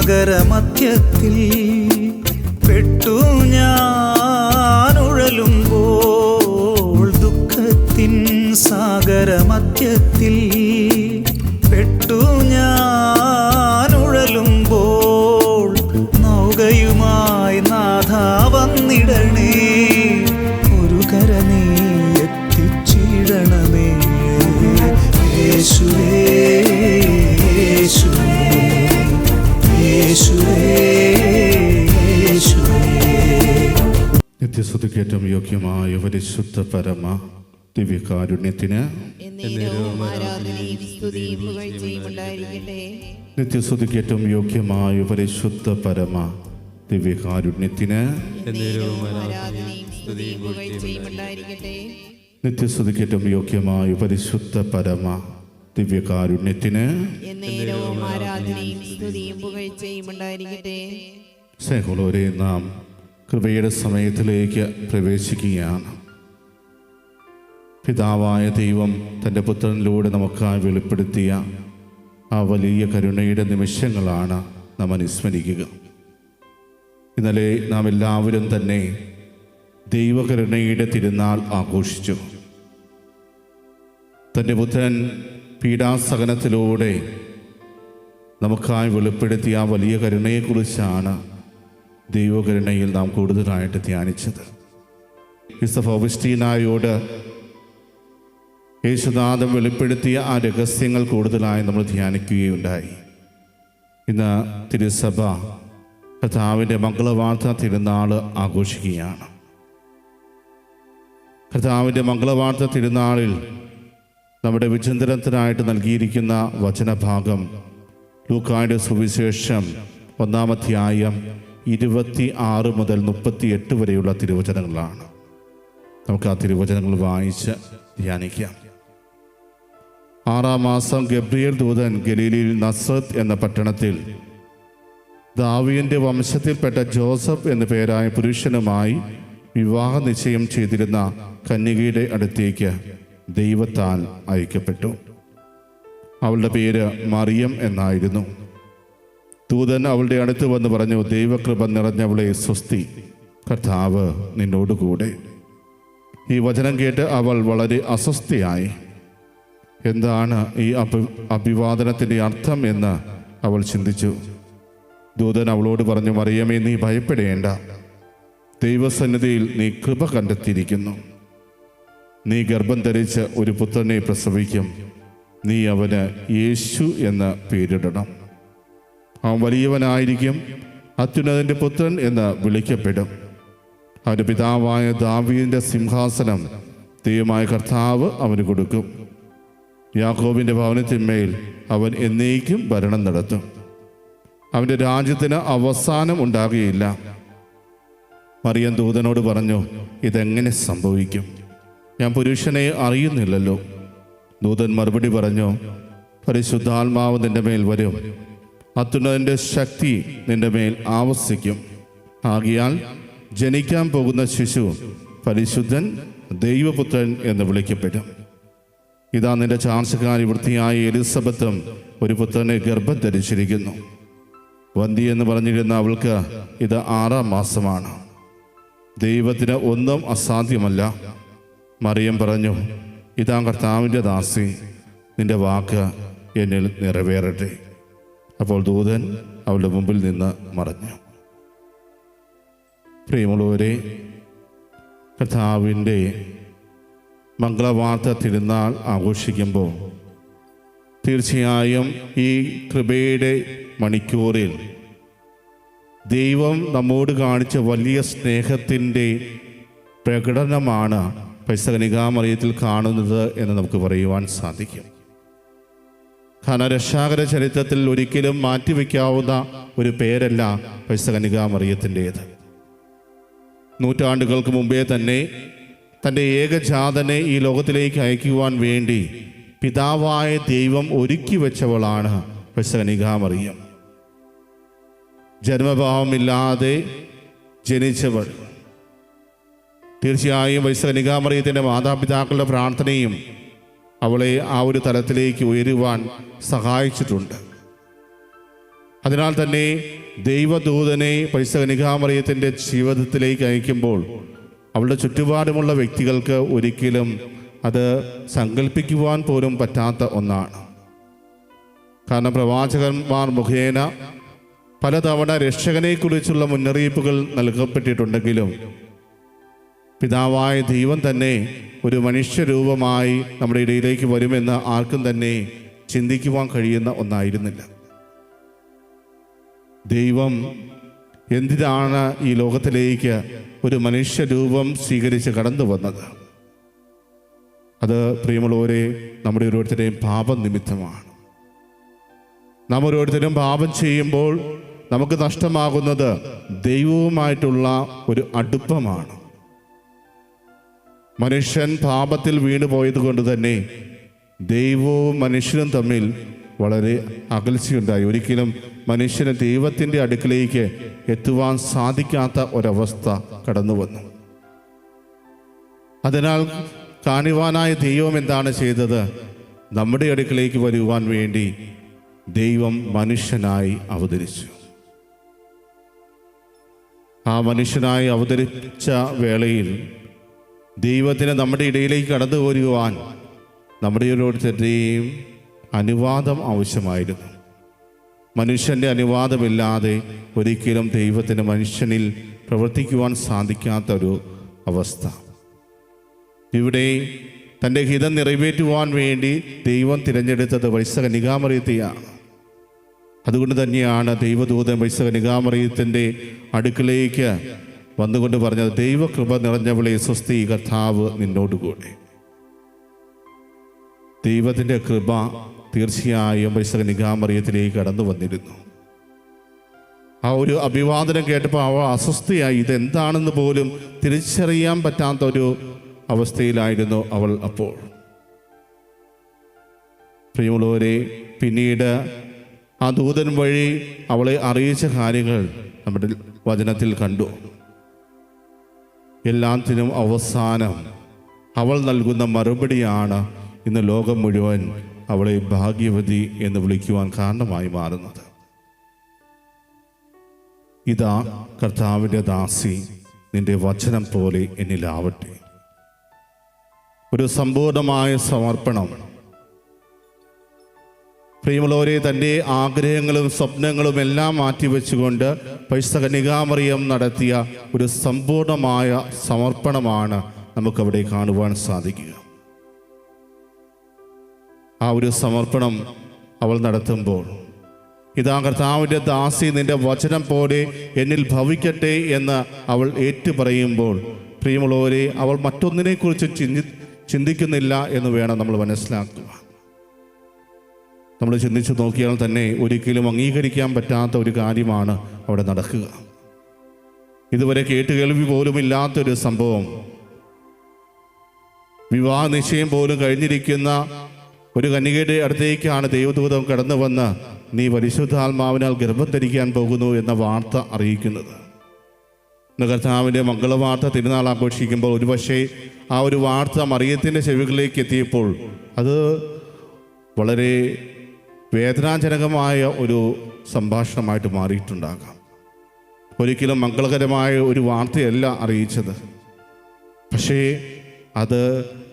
സാഗരമധ്യത്തിൽ പെട്ടു ഞാനുഴലുമ്പോൾ, ദുഃഖത്തിൻ സാഗരമധ്യത്തിൽ പെട്ടു ഞാനുഴലുമ്പോൾ, നൗകയുമായി നാഥ വന്നിടണേ, ഒരു കര നീ എത്തിച്ചിടണമേ. യേശുവേ യേശുവേ യേശുവേ യേശുവേ. നിത്യസ്തുതിക്കേറ്റം യോഗ്യമായ പരിശുദ്ധ പരമ ദിവ്യകാരുണ്യത്തിന് നിത്യസ്തുതിക്കേറ്റം യോഗ്യമായ പരിശുദ്ധ പരമ ദിവ്യകാരുണ്യത്തിന് നിത്യസ്തുതിക്കേറ്റം യോഗ്യമായ പരിശുദ്ധ പരമ ദിവ്യകാരുണ്യത്തിന് സ്നേഹമുള്ളവരെ, നാം കൃപയുടെ സമയത്തിലേക്ക് പ്രവേശിക്കുകയാണ്. പിതാവായ ദൈവം തൻ്റെ പുത്രനിലൂടെ നമുക്കായി വെളിപ്പെടുത്തിയ ആ വലിയ കരുണയുടെ നിമിഷങ്ങളാണ് നാം അനുസ്മരിക്കുക. ഇന്നലെ നാം എല്ലാവരും തന്നെ ദൈവകരുണയുടെ തിരുനാൾ ആഘോഷിച്ചു. തൻ്റെ പുത്രൻ പീഡാസഹനത്തിലൂടെ നമുക്കായി വെളിപ്പെടുത്തിയ ആ വലിയ കരുണയെക്കുറിച്ചാണ് ദൈവകരുണയിൽ നാം കൂടുതലായിട്ട് ധ്യാനിച്ചത്. യൂസഫ് ഓഗസ്റ്റീനായോട് യേശുനാഥൻ വെളിപ്പെടുത്തിയ ആ രഹസ്യങ്ങൾ കൂടുതലായി നമ്മൾ ധ്യാനിക്കുകയുണ്ടായി. ഇന്ന് തിരുസഭ കർത്താവിൻ്റെ മംഗളവാർത്ത തിരുനാൾ ആഘോഷിക്കുകയാണ്. കർത്താവിൻ്റെ മംഗളവാർത്ത തിരുനാളിൽ നമ്മുടെ വിചിന്തനത്തിനായിട്ട് നൽകിയിരിക്കുന്ന വചനഭാഗം ലൂക്കായുടെ സുവിശേഷം 1-ാം അധ്യായം 26 മുതൽ 38 വരെയുള്ള തിരുവചനങ്ങളാണ്. നമുക്ക് ആ തിരുവചനങ്ങൾ വായിച്ച് ധ്യാനിക്കാം. 6-ാം മാസം ഗബ്രിയേൽ ദൂതൻ ഗലീലയിൽ നസ്രത്ത് എന്ന പട്ടണത്തിൽ ദാവീദിന്റെ വംശത്തിൽപ്പെട്ട ജോസഫ് എന്നു പേരായ പുരുഷനുമായി വിവാഹ നിശ്ചയം ചെയ്തിരുന്ന കന്യകയുടെ അടുത്തേക്ക് ദൈവത്താൽ അയക്കപ്പെട്ടു. അവളുടെ പേര് മറിയം എന്നായിരുന്നു. ദൂതൻ അവളുടെ അടുത്ത് വന്ന് പറഞ്ഞു, ദൈവകൃപ നിറഞ്ഞവളെ സ്വസ്തി, കർത്താവ് നിന്നോടുകൂടെ. ഈ വചനം കേട്ട് അവൾ വളരെ അസ്വസ്ഥയായി. എന്താണ് ഈ അഭിവാദനത്തിൻ്റെ അർത്ഥം എന്ന് അവൾ ചിന്തിച്ചു. ദൂതൻ അവളോട് പറഞ്ഞു, മറിയമേ, നീ ഭയപ്പെടേണ്ട, ദൈവസന്നിധിയിൽ നീ കൃപ കണ്ടെത്തിയിരിക്കുന്നു. നീ ഗർഭം ധരിച്ച് ഒരു പുത്രനെ പ്രസവിക്കും. നീ അവന് യേശു എന്ന് പേരിടണം. അവൻ വലിയവനായിരിക്കും, അത്യുന്നതൻ്റെ പുത്രൻ എന്ന് വിളിക്കപ്പെടും. അവൻ്റെ പിതാവായ ദാവീദിന്റെ സിംഹാസനം ദൈവമായ കർത്താവ് അവന് കൊടുക്കും. യാക്കോബിൻ്റെ ഭവനത്തിന്മേൽ അവൻ എന്നേക്കും ഭരണം നടത്തും. അവൻ്റെ രാജ്യത്തിന് അവസാനം ഉണ്ടാകുകയില്ല. മറിയം ദൂതനോട് പറഞ്ഞു, ഇതെങ്ങനെ സംഭവിക്കും? ഞാൻ പുരുഷനെ അറിയുന്നില്ലല്ലോ. ദൂതൻ മറുപടി പറഞ്ഞു, പരിശുദ്ധാത്മാവ് നിന്റെ മേൽ വരും, അത്യുന്നതൻ്റെ ശക്തി നിന്റെ മേൽ ആവസിക്കും. ആകയാൽ ജനിക്കാൻ പോകുന്ന ശിശു പരിശുദ്ധൻ, ദൈവപുത്രൻ എന്ന് വിളിക്കപ്പെടും. ഇതാ നിന്റെ ചാർച്ചക്കാരി വൃത്തിയായ എലിസബത്തും ഒരു പുത്രനെ ഗർഭം ധരിച്ചിരിക്കുന്നു. വന്തി എന്ന് പറഞ്ഞിരുന്ന അവൾക്ക് ഇത് 6-ാം മാസമാണ്. ദൈവത്തിന് ഒന്നും അസാധ്യമല്ല. മറിയം പറഞ്ഞു, ഇതാ കർത്താവിൻ്റെ ദാസി, നിന്റെ വാക്ക് എന്നിൽ നിറവേറട്ടെ. അപ്പോൾ ദൂതൻ അവളുടെ മുമ്പിൽ നിന്ന് മറഞ്ഞു. പ്രിയമുള്ളവരെ, കർത്താവിൻ്റെ മംഗളവാർത്ത തിരുനാൾ ആഘോഷിക്കുമ്പോൾ തീർച്ചയായും ഈ കൃപയുടെ മണിക്കൂറിൽ ദൈവം നമ്മോട് കാണിച്ച വലിയ സ്നേഹത്തിൻ്റെ പ്രകടനമാണ് പെസഹനികാമറിയത്തിൽ കാണുന്നത് എന്ന് നമുക്ക് പറയുവാൻ സാധിക്കും. കാരണം രക്ഷാകര ചരിത്രത്തിൽ ഒരിക്കലും മാറ്റിവെക്കാവുന്ന ഒരു പേരല്ല പെസഹനികാമറിയത്തിൻ്റേത്. നൂറ്റാണ്ടുകൾക്ക് മുമ്പേ തന്നെ തൻ്റെ ഏകജാതനെ ഈ ലോകത്തിലേക്ക് അയക്കുവാൻ വേണ്ടി പിതാവായ ദൈവം ഒരുക്കി വെച്ചവളാണ് പെസഹനികാമറിയം. ജന്മഭാവമില്ലാതെ ജനിച്ചവൾ. തീർച്ചയായും പെസഹനികാമറിയത്തിൻ്റെ മാതാപിതാക്കളുടെ പ്രാർത്ഥനയും അവളെ ആ ഒരു തലത്തിലേക്ക് ഉയരുവാൻ സഹായിച്ചിട്ടുണ്ട്. അതിനാൽ തന്നെ ദൈവദൂതനെ പരിശുദ്ധ കന്യകാമറിയത്തിൻ്റെ ജീവിതത്തിലേക്ക് അയക്കുമ്പോൾ അവളുടെ ചുറ്റുപാടുമുള്ള വ്യക്തികൾക്ക് ഒരിക്കലും അത് സങ്കല്പിക്കുവാൻ പോലും പറ്റാത്ത ഒന്നാണ്. കാരണം പ്രവാചകന്മാർ മുഖേന പലതവണ രക്ഷകനെക്കുറിച്ചുള്ള മുന്നറിയിപ്പുകൾ നൽകപ്പെട്ടിട്ടുണ്ടെങ്കിലും പിതാവായ ദൈവം തന്നെ ഒരു മനുഷ്യരൂപമായി നമ്മുടെ ഇടയിലേക്ക് വരുമെന്ന് ആർക്കും തന്നെ ചിന്തിക്കുവാൻ കഴിയുന്ന ഒന്നായിരുന്നില്ല. ദൈവം എന്തിനാണ് ഈ ലോകത്തിലേക്ക് ഒരു മനുഷ്യരൂപം സ്വീകരിച്ച് കടന്നു വന്നത്? അത് പ്രിയമുള്ളവരെ, നമ്മുടെ ഓരോരുത്തരുടെയും പാപം നിമിത്തമാണ്. നാം ഓരോരുത്തരും പാപം ചെയ്യുമ്പോൾ നമുക്ക് നഷ്ടമാകുന്നത് ദൈവവുമായിട്ടുള്ള ഒരു അടുപ്പമാണ്. മനുഷ്യൻ പാപത്തിൽ വീണുപോയത് കൊണ്ട് തന്നെ ദൈവവും മനുഷ്യനും തമ്മിൽ വളരെ അകൽച്ചയുണ്ടായി. ഒരിക്കലും മനുഷ്യന് ദൈവത്തിൻ്റെ അടുക്കിലേക്ക് എത്തുവാൻ സാധിക്കാത്ത ഒരവസ്ഥ കടന്നു വന്നു. അതിനാൽ കാണുവാനായ ദൈവം എന്താണ് ചെയ്തത്? നമ്മുടെ അടുക്കിലേക്ക് വരുവാൻ വേണ്ടി ദൈവം മനുഷ്യനായി അവതരിച്ചു. ആ മനുഷ്യനായി അവതരിച്ച വേളയിൽ ദൈവത്തിന് നമ്മുടെ ഇടയിലേക്ക് കടന്നു വരുവാൻ നമ്മുടെ ഓരോരുത്തരുടെയും അനുവാദം ആവശ്യമായിരുന്നു. മനുഷ്യൻ്റെ അനുവാദമില്ലാതെ ഒരിക്കലും ദൈവത്തിന് മനുഷ്യനിൽ പ്രവർത്തിക്കുവാൻ സാധിക്കാത്തൊരു അവസ്ഥ. ഇവിടെ തൻ്റെ ഹിതം നിറവേറ്റുവാൻ വേണ്ടി ദൈവം തിരഞ്ഞെടുത്തത് പരിശുദ്ധ കന്യകാമറിയത്തെയാണ്. അതുകൊണ്ട് തന്നെയാണ് ദൈവദൂതൻ പരിശുദ്ധ കന്യകാമറിയത്തിൻ്റെ അടുക്കിലേക്ക് വന്നുകൊണ്ട് പറഞ്ഞത്, ദൈവകൃപ നിറഞ്ഞവളെ സ്വസ്തി, കർത്താവ് നിന്നോടുകൂടെ. ദൈവത്തിൻ്റെ കൃപ തീർച്ചയായും പരിശുദ്ധ കന്യകാമറിയത്തിലേക്ക് കടന്നു വന്നിരുന്നു. ആ ഒരു അഭിവാദനം കേട്ടപ്പോൾ അവൾ അസ്വസ്ഥയായി. ഇതെന്താണെന്ന് പോലും തിരിച്ചറിയാൻ പറ്റാത്തൊരു അവസ്ഥയിലായിരുന്നു അവൾ അപ്പോൾ. പ്രിയമുള്ളവരെ, പിന്നീട് ആ ദൂതൻ വഴി അവളെ അറിയിച്ച കാര്യങ്ങൾ നമ്മുടെ വചനത്തിൽ കണ്ടു. എല്ലാത്തിനും അവസാനം അവൾ നൽകുന്ന മറുപടിയാണ് ഇന്ന് ലോകം മുഴുവൻ അവളെ ഭാഗ്യവതി എന്ന് വിളിക്കുവാൻ കാരണമായി മാറുന്നത്. ഇതാ കർത്താവിൻ്റെ ദാസി, നിന്റെ വചനം പോലെ എന്നിലാവട്ടെ. ഒരു സമ്പൂർണമായ സമർപ്പണം. പ്രിയമുള്ളവരെ, തൻ്റെ ആഗ്രഹങ്ങളും സ്വപ്നങ്ങളും എല്ലാം മാറ്റിവെച്ചുകൊണ്ട് പരിശുദ്ധ കന്യകാമറിയം നടത്തിയ ഒരു സമ്പൂർണമായ സമർപ്പണമാണ് നമുക്കവിടെ കാണുവാൻ സാധിക്കുക. ആ ഒരു സമർപ്പണം അവൾ നടത്തുമ്പോൾ, ഇതാ കർത്താവിൻ്റെ ദാസി, നിന്റെ വചനം പോലെ എന്നിൽ ഭവിക്കട്ടെ എന്ന് അവൾ ഏറ്റുപറയുമ്പോൾ, പ്രിയമുള്ളവരെ, അവൾ മറ്റൊന്നിനെക്കുറിച്ച് ചിന്തിക്കുന്നില്ല എന്ന് വേണം നമ്മൾ മനസ്സിലാക്കുക. നമ്മൾ ചിന്തിച്ചു നോക്കിയാൽ തന്നെ ഒരിക്കലും അംഗീകരിക്കാൻ പറ്റാത്ത ഒരു കാര്യമാണ് അവിടെ നടക്കുക. ഇതുവരെ കേട്ടുകേൾവി പോലും ഇല്ലാത്തൊരു സംഭവം. വിവാഹ നിശ്ചയം പോലും കഴിഞ്ഞിരിക്കുന്ന ഒരു കന്യകയുടെ അടുത്തേക്കാണ് ദൈവദൂതൻ കടന്നു വന്ന്, നീ പരിശുദ്ധാത്മാവിനാൽ ഗർഭം ധരിക്കാൻ പോകുന്നു എന്ന വാർത്ത അറിയിക്കുന്നത്. ഇന്ന് കർത്താവിൻ്റെ മംഗളവാർത്ത തിരുനാൾ ആഘോഷിക്കുമ്പോൾ ഒരുപക്ഷെ ആ ഒരു വാർത്ത മറിയത്തിൻ്റെ ചെവികളിലേക്ക് എത്തിയപ്പോൾ അത് വളരെ വേദനാജനകമായ ഒരു സംഭാഷണമായിട്ട് മാറിയിട്ടുണ്ടാകാം. ഒരിക്കലും മംഗളകരമായ ഒരു വാർത്തയല്ല അറിയിച്ചത്. പക്ഷേ അത്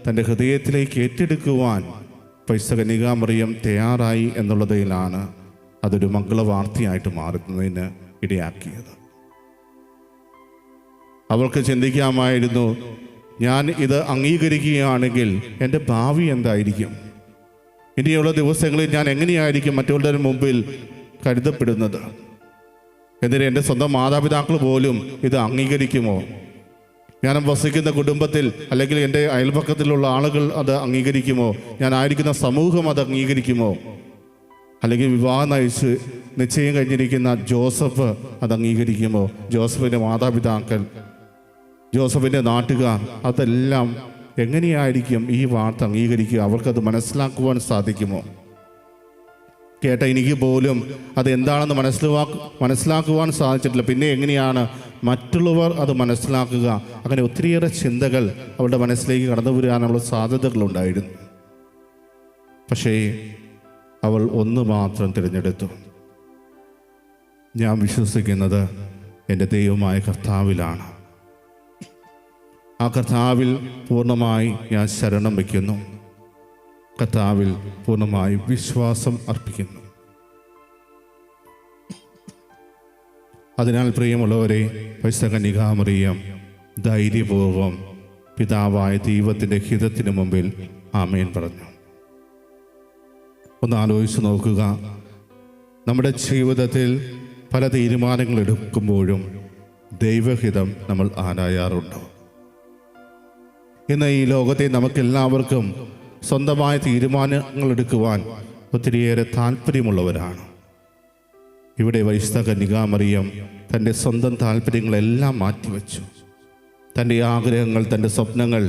തൻ്റെ ഹൃദയത്തിലേക്ക് ഏറ്റെടുക്കുവാൻ പരിശുദ്ധ കന്യകാമറിയം തയ്യാറായി എന്നുള്ളതിലാണ് അതൊരു മംഗളവാർത്തയായിട്ട് മാറുന്നതിന് ഇടയാക്കിയത്. അവൾക്ക് ചിന്തിക്കാമായിരുന്നു, ഞാൻ ഇത് അംഗീകരിക്കുകയാണെങ്കിൽ എൻ്റെ ഭാവി എന്തായിരിക്കും? ഇനിയുള്ള ദിവസങ്ങളിൽ ഞാൻ എങ്ങനെയായിരിക്കും മറ്റുള്ളവരുടെ മുമ്പിൽ കരുതപ്പെടുന്നത്? എന്തിന് എൻ്റെ സ്വന്തം മാതാപിതാക്കൾ പോലും ഇത് അംഗീകരിക്കുമോ? ഞാൻ വസിക്കുന്ന കുടുംബത്തിൽ അല്ലെങ്കിൽ എൻ്റെ അയൽപക്കത്തിലുള്ള ആളുകൾ അത് അംഗീകരിക്കുമോ? ഞാനായിരിക്കുന്ന സമൂഹം അത് അംഗീകരിക്കുമോ? അല്ലെങ്കിൽ വിവാഹം നയിച്ച് നിശ്ചയം കഴിഞ്ഞിരിക്കുന്ന ജോസഫ് അത് അംഗീകരിക്കുമോ? ജോസഫിൻ്റെ മാതാപിതാക്കൾ, ജോസഫിൻ്റെ നാട്ടുകാർ, അതെല്ലാം എങ്ങനെയായിരിക്കും ഈ വാർത്ത അംഗീകരിക്കുക? അവർക്കത് മനസ്സിലാക്കുവാൻ സാധിക്കുമോ? കേട്ട എനിക്ക് പോലും അത് എന്താണെന്ന് മനസ്സിലാക്കുവാൻ സാധിച്ചിട്ടില്ല. പിന്നെ എങ്ങനെയാണ് മറ്റുള്ളവർ അത് മനസ്സിലാക്കുക? അങ്ങനെ ഒത്തിരിയേറെ ചിന്തകൾ അവളുടെ മനസ്സിലേക്ക് കടന്നു വരാനുള്ള സാധ്യതകളുണ്ടായിരുന്നു. പക്ഷേ അവൾ ഒന്ന് മാത്രം തിരഞ്ഞെടുത്തു. ഞാൻ വിശ്വസിക്കുന്നത് എൻ്റെ ദൈവമായ കർത്താവിലാണ്. ആ കർത്താവിൽ പൂർണ്ണമായി ഞാൻ ശരണം വയ്ക്കുന്നു. കർത്താവിൽ പൂർണ്ണമായി വിശ്വാസം അർപ്പിക്കുന്നു. അതിനാൽ പ്രിയമുള്ളവരെ, പരിശുദ്ധ കന്യകാമറിയം ധൈര്യപൂർവം പിതാവായ ദൈവത്തിൻ്റെ ഹിതത്തിന് മുമ്പിൽ ആമേൻ പറഞ്ഞു. ഒന്ന് ആലോചിച്ച് നോക്കുക, നമ്മുടെ ജീവിതത്തിൽ പല തീരുമാനങ്ങൾ എടുക്കുമ്പോഴും ദൈവഹിതം നമ്മൾ ആരായാറുണ്ടോ? ഇന്ന് ഈ ലോകത്തെ നമുക്കെല്ലാവർക്കും സ്വന്തമായ തീരുമാനങ്ങൾ എടുക്കുവാൻ ഒത്തിരിയേറെ താല്പര്യമുള്ളവരാണ്. ഇവിടെ പരിശുദ്ധ കന്യകാമറിയം തൻ്റെ സ്വന്തം താല്പര്യങ്ങളെല്ലാം മാറ്റിവെച്ചു. തൻ്റെ ആഗ്രഹങ്ങൾ, തൻ്റെ സ്വപ്നങ്ങൾ,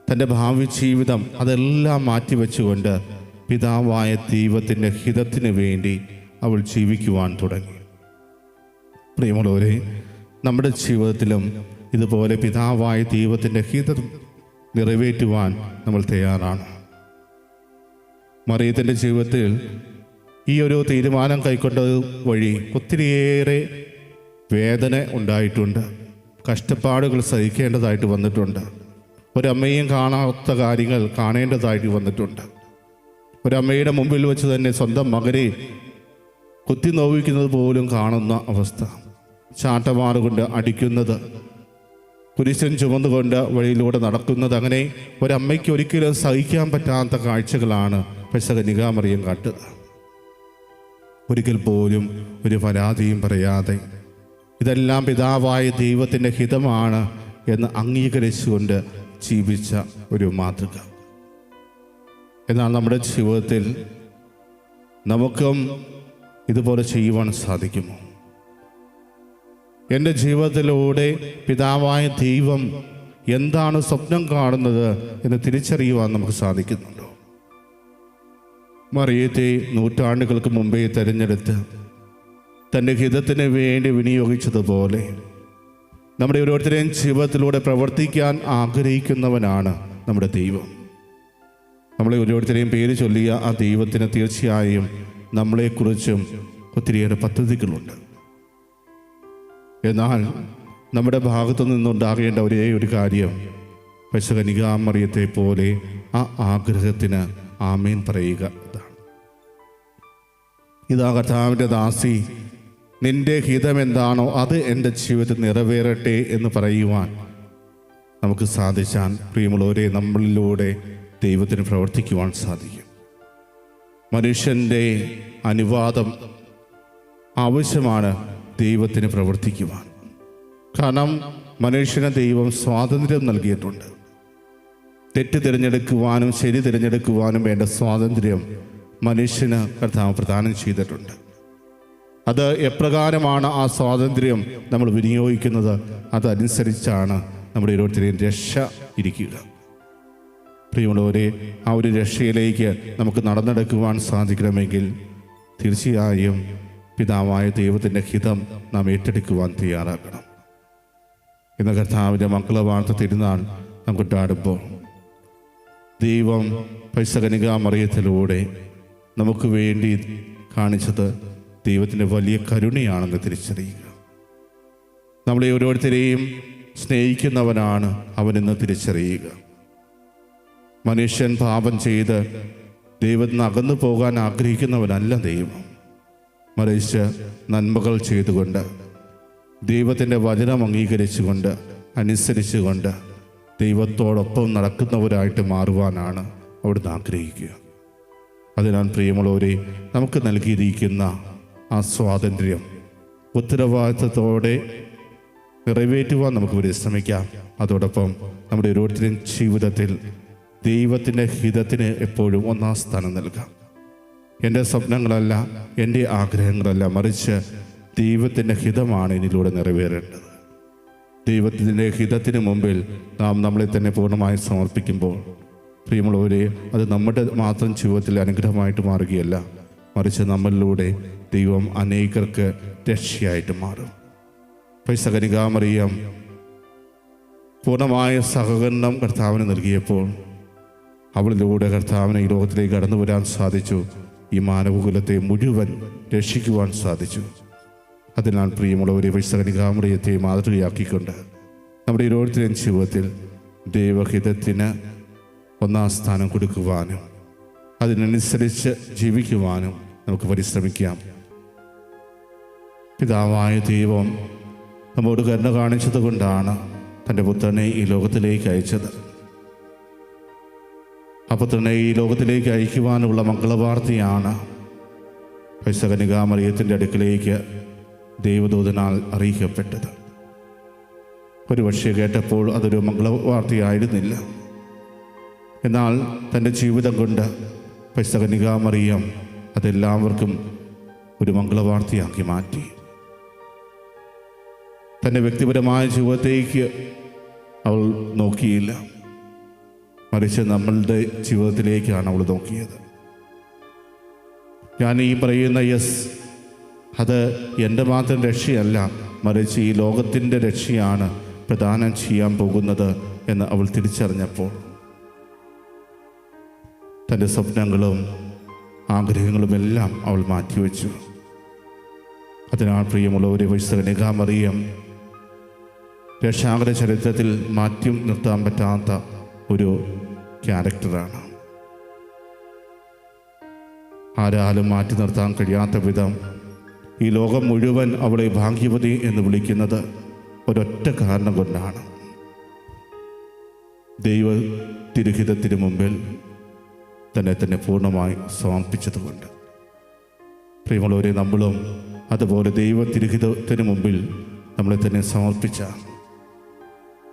തൻ്റെ ഭാവി ജീവിതം അതെല്ലാം മാറ്റിവെച്ചുകൊണ്ട് പിതാവായ ദൈവത്തിൻ്റെ ഹിതത്തിന് വേണ്ടി അവൾ ജീവിക്കുവാൻ തുടങ്ങി. പ്രിയമുള്ളവരെ, നമ്മുടെ ജീവിതത്തിലും ഇതുപോലെ പിതാവായ ദൈവത്തിൻ്റെ ഹിതം നിറവേറ്റുവാൻ നമ്മൾ തയ്യാറാണ്. മറിയത്തിൻ്റെ ജീവിതത്തിൽ ഈ ഒരു തീരുമാനം കൈക്കൊണ്ടത് വഴി ഒത്തിരിയേറെ വേദന ഉണ്ടായിട്ടുണ്ട്, കഷ്ടപ്പാടുകൾ സഹിക്കേണ്ടതായിട്ട് വന്നിട്ടുണ്ട്, ഒരമ്മയും കാണാത്ത കാര്യങ്ങൾ കാണേണ്ടതായിട്ട് വന്നിട്ടുണ്ട്. ഒരമ്മയുടെ മുമ്പിൽ വെച്ച് തന്നെ സ്വന്തം മകനെ കുത്തി നോവിക്കുന്നത് പോലും കാണുന്ന അവസ്ഥ, ചാട്ടമാറുകൊണ്ട് അടിക്കുന്നത്, കുരിശൻ ചുമന്നുകൊണ്ട് വഴിയിലൂടെ നടക്കുന്നത്, അങ്ങനെ ഒരമ്മയ്ക്ക് ഒരിക്കലും സഹിക്കാൻ പറ്റാത്ത കാഴ്ചകളാണ് പരിശുദ്ധ കന്യകാമറിയം കണ്ടത്. ഒരിക്കൽ പോലും ഒരു പരാതിയും പറയാതെ ഇതെല്ലാം പിതാവായ ദൈവത്തിൻ്റെ ഹിതമാണ് എന്ന് അംഗീകരിച്ചുകൊണ്ട് ജീവിച്ച ഒരു മാതൃക. എന്നാൽ നമ്മുടെ ജീവിതത്തിൽ നമുക്കും ഇതുപോലെ ചെയ്യുവാൻ സാധിക്കുമോ? എൻ്റെ ജീവിതത്തിലൂടെ പിതാവായ ദൈവം എന്താണ് സ്വപ്നം കാണുന്നത് എന്ന് തിരിച്ചറിയുവാൻ നമുക്ക് സാധിക്കുന്നുണ്ടോ? മറിയത്തെ നൂറ്റാണ്ടുകൾക്ക് മുമ്പേ തിരഞ്ഞെടുത്ത് തൻ്റെ ഹിതത്തിന് വേണ്ടി വിനിയോഗിച്ചതുപോലെ നമ്മുടെ ഓരോരുത്തരെയും ജീവിതത്തിലൂടെ പ്രവർത്തിക്കാൻ ആഗ്രഹിക്കുന്നവനാണ് നമ്മുടെ ദൈവം. നമ്മളെ ഓരോരുത്തരെയും പേര് ചൊല്ലിയ ആ ദൈവത്തിന് തീർച്ചയായും നമ്മളെക്കുറിച്ചും ഒത്തിരിയേറെ പദ്ധതികളുണ്ട്. എന്നാൽ നമ്മുടെ ഭാഗത്തു നിന്നുണ്ടാകേണ്ട ഒരേ ഒരു കാര്യം പരിശുദ്ധ കന്യകാമറിയത്തെ പോലെ ആ ആഗ്രഹത്തിന് ആമേൻ പറയുക ഇതാണ്. ഇതാ കർത്താവിൻ്റെ ദാസി, നിന്റെ ഹിതം എന്താണോ അത് എൻ്റെ ജീവിതത്തിൽ നിറവേറട്ടെ എന്ന് പറയുവാൻ നമുക്ക് സാധിച്ചാൽ പ്രിയമുള്ളവരെ, നമ്മളിലൂടെ ദൈവത്തിന് പ്രവർത്തിക്കുവാൻ സാധിക്കും. മനുഷ്യൻ്റെ അനുവാദം ആവശ്യമാണ് ദൈവത്തിന് പ്രവർത്തിക്കുവാൻ. കാരണം മനുഷ്യന് ദൈവം സ്വാതന്ത്ര്യം നൽകിയിട്ടുണ്ട്. തെറ്റ് തിരഞ്ഞെടുക്കുവാനും ശരി തിരഞ്ഞെടുക്കുവാനും വേണ്ട സ്വാതന്ത്ര്യം മനുഷ്യന് കർത്താവ് പ്രദാനം ചെയ്തിട്ടുണ്ട്. അത് എപ്രകാരമാണ് ആ സ്വാതന്ത്ര്യം നമ്മൾ വിനിയോഗിക്കുന്നത്, അതനുസരിച്ചാണ് നമ്മുടെ ഓരോരുത്തരെയും രക്ഷ ഇരിക്കുക. പ്രിയമുള്ളവരെ, ആ ഒരു രക്ഷയിലേക്ക് നമുക്ക് നടന്നെടുക്കുവാൻ സാധിക്കണമെങ്കിൽ തീർച്ചയായും പിതാവായ ദൈവത്തിൻ്റെ ഹിതം നാം ഏറ്റെടുക്കുവാൻ തയ്യാറാക്കണം. ഇന്ന് കർത്താവിൻ്റെ മക്കളെ വാഴ്ത്ത തിരുനാൾ നാം കൊണ്ടാടുമ്പോൾ ദൈവം പരിശുദ്ധ കന്യകാമറിയത്തിലൂടെ നമുക്ക് വേണ്ടി കാണിച്ചത് ദൈവത്തിൻ്റെ വലിയ കരുണയാണെന്ന് തിരിച്ചറിയുക. നമ്മളെ ഓരോരുത്തരെയും സ്നേഹിക്കുന്നവനാണ് അവനെന്ന് തിരിച്ചറിയുക. മനുഷ്യൻ പാപം ചെയ്ത് ദൈവത്തിന് അകന്നു പോകാൻ ആഗ്രഹിക്കുന്നവനല്ല ദൈവം. മറിച്ച് നന്മകൾ ചെയ്തുകൊണ്ട് ദൈവത്തിൻ്റെ വചനം അംഗീകരിച്ചുകൊണ്ട് അനുസരിച്ചുകൊണ്ട് ദൈവത്തോടൊപ്പം നടക്കുന്നവരായിട്ട് മാറുവാനാണ് അവിടുന്ന് ആഗ്രഹിക്കുക. അതിനാൽ പ്രിയമുള്ളവരെ, നമുക്ക് നൽകിയിരിക്കുന്ന ആ സ്വാതന്ത്ര്യം ഉത്തരവാദിത്വത്തോടെ നിറവേറ്റുവാൻ നമുക്ക് പരിശ്രമിക്കാം. അതോടൊപ്പം നമ്മുടെ ഓരോരുത്തരുടെയും ജീവിതത്തിൽ ദൈവത്തിൻ്റെ ഹിതത്തിന് എപ്പോഴും ഒന്നാം സ്ഥാനം നൽകാം. എൻ്റെ സ്വപ്നങ്ങളല്ല, എൻ്റെ ആഗ്രഹങ്ങളല്ല, മറിച്ച് ദൈവത്തിൻ്റെ ഹിതമാണ് ഇതിലൂടെ നിറവേറേണ്ടത്. ദൈവത്തിൻ്റെ ഹിതത്തിന് മുമ്പിൽ നാം നമ്മളെ തന്നെ പൂർണ്ണമായി സമർപ്പിക്കുമ്പോൾ പ്രിയമുള്ളവരെ, അത് നമ്മുടെ മാത്രം ജീവിതത്തിൽ അനുഗ്രഹമായിട്ട് മാറുകയല്ല, മറിച്ച് നമ്മളിലൂടെ ദൈവം അനേകർക്ക് രക്ഷയായിട്ട് മാറും. പരിശുദ്ധ കന്യകാമറിയം പൂർണ്ണമായ സഹകരണം കർത്താവിന് നൽകിയപ്പോൾ അവളിലൂടെ കർത്താവിന് ഈ ലോകത്തിലേക്ക് കടന്നു വരാൻ സാധിച്ചു. ഈ മാനവകുലത്തെ മുഴുവൻ രക്ഷിക്കുവാൻ സാധിച്ചു. അതിനാൽ പ്രിയമുള്ളവരെ വിശുദ്ധ കന്യകാമറിയത്തെ മാതൃകയാക്കിക്കൊണ്ട് നമ്മുടെ ഓരോരുത്തരുടെയും ജീവിതത്തിൽ ദൈവഹിതത്തിന് ഒന്നാം സ്ഥാനം കൊടുക്കുവാനും അതിനനുസരിച്ച് ജീവിക്കുവാനും നമുക്ക് പരിശ്രമിക്കാം. പിതാവായ ദൈവം നമ്മോട് കരുണ കാണിച്ചത് കൊണ്ടാണ് തൻ്റെ പുത്രനെ ഈ ലോകത്തിലേക്ക് അയച്ചത്. ആ പുത്രനെ ഈ ലോകത്തിലേക്ക് അയക്കുവാനുള്ള മംഗളവാർത്തയാണ് വിശുദ്ധ കന്യകാമറിയത്തിൻ്റെ അടുക്കിലേക്ക് ദൈവദൂതനാൽ അറിയിക്കപ്പെട്ടത്. ഒരു പക്ഷേ കേട്ടപ്പോൾ അതൊരു മംഗളവാർത്തയായിരുന്നില്ല. എന്നാൽ തൻ്റെ ജീവിതം കൊണ്ട് വിശുദ്ധ കന്യകാമറിയം അതെല്ലാവർക്കും ഒരു മംഗളവാർത്തയാക്കി മാറ്റി. തൻ്റെ വ്യക്തിപരമായ ജീവിതത്തേക്ക് അവൾ നോക്കിയില്ല, മറിച്ച് നമ്മളുടെ ജീവിതത്തിലേക്കാണ് അവൾ നോക്കിയത്. ഞാൻ ഈ പറയുന്ന അത് എൻ്റെ മാത്രം രക്ഷയല്ല, മറിച്ച് ഈ ലോകത്തിൻ്റെ രക്ഷയാണ് പ്രദാനം ചെയ്യാൻ പോകുന്നത് എന്ന് അവൾ തിരിച്ചറിഞ്ഞപ്പോൾ തൻ്റെ സ്വപ്നങ്ങളും ആഗ്രഹങ്ങളുമെല്ലാം അവൾ മാറ്റിവെച്ചു. അതിനാൽ പ്രിയമുള്ളവരെ, വിശുദ്ധ കന്യകാമറിയം രക്ഷാകര ചരിത്രത്തിൽ മാറ്റി നിർത്താൻ പറ്റാത്ത ഒരു ക്യാരക്ടറാണ്. ആരാലും മാറ്റി നിർത്താൻ കഴിയാത്ത വിധം ഈ ലോകം മുഴുവൻ അവളെ ഭാഗ്യവതി എന്ന് വിളിക്കുന്നത് ഒരൊറ്റ കാരണം കൊണ്ടാണ്. ദൈവ തിരുഹിതത്തിന് മുമ്പിൽ തന്നെ പൂർണ്ണമായി സമർപ്പിച്ചതുകൊണ്ട്. പ്രിയമുള്ളവരെ, നമ്മളും അതുപോലെ ദൈവ തിരുഹിതത്തിന് മുമ്പിൽ നമ്മളെ തന്നെ സമർപ്പിച്ച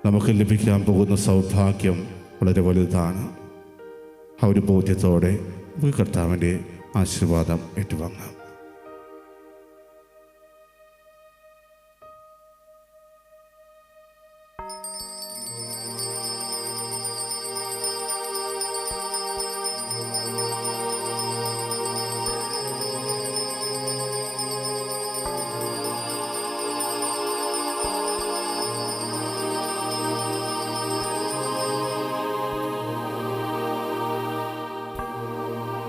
നമുക്ക് ലഭിക്കാൻ പോകുന്ന സൗഭാഗ്യം വളരെ വലുതാണ്. ആ ഒരു ബോധ്യത്തോടെ നമുക്ക് കർത്താവിൻ്റെ ആശീർവാദം ഏറ്റുവാങ്ങാം.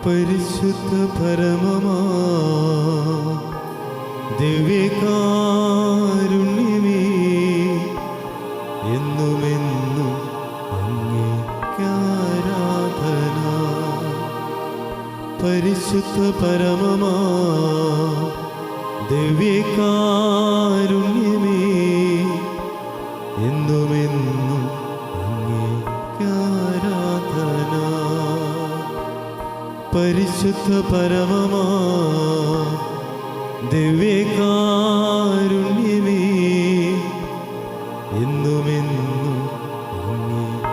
പരിശുദ്ധ പരമമാ ദിവ്യകാരുണ്യമേ, എന്നുമെന്നും അങ്ങേക്കാരാധന. പരിശുദ്ധ പരമമാ ദിവ്യകാരുണ്യമേ, എന്നുമെന്നും അങ്ങേക്കാരാധന. പരിശുദ്ധ പരമമാ ദിവ്യകാരുണ്യമേ, എന്നുമെന്നും അങ്ങേക്കാരാധന.